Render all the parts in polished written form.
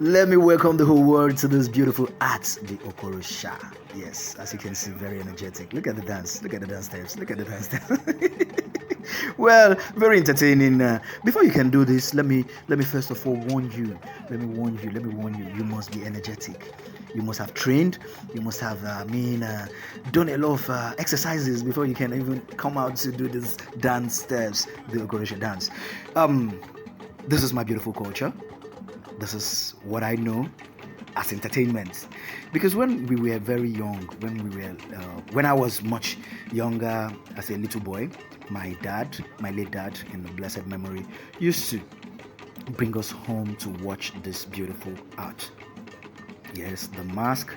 Let me welcome the whole world to this beautiful art, the Okorosha. Yes, as you can see, very energetic. Look at the dance. Look at the dance steps. Look at the dance steps. Well, very entertaining. Before you can do this, let me first of all warn you. Let me warn you. Let me warn you. You must be energetic. You must have trained. You must have, done a lot of exercises before you can even come out to do this dance steps, the Okorosha dance. This is my beautiful culture. This is what I know as entertainment. Because when we were very young, when I was much younger, as a little boy, my late dad, in the blessed memory, used to bring us home to watch this beautiful art. Yes, the mask,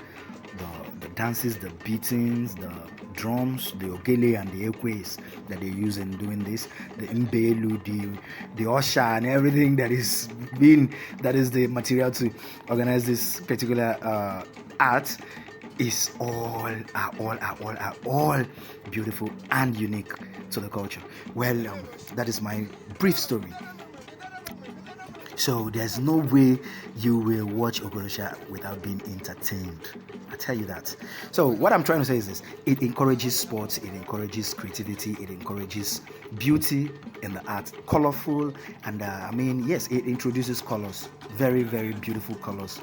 the dances, the beatings, the drums, the ogele and the ekwe's that they use in doing this, the mbelu, the osha and everything that is the material to organize this particular art is all beautiful and unique to the culture. Well, that is my brief story. So there's no way you will watch Okorosha without being entertained. I tell you that. So what I'm trying to say is this: it encourages sports, it encourages creativity, it encourages beauty in the art, colorful, and yes, it introduces colors, very, very beautiful colors.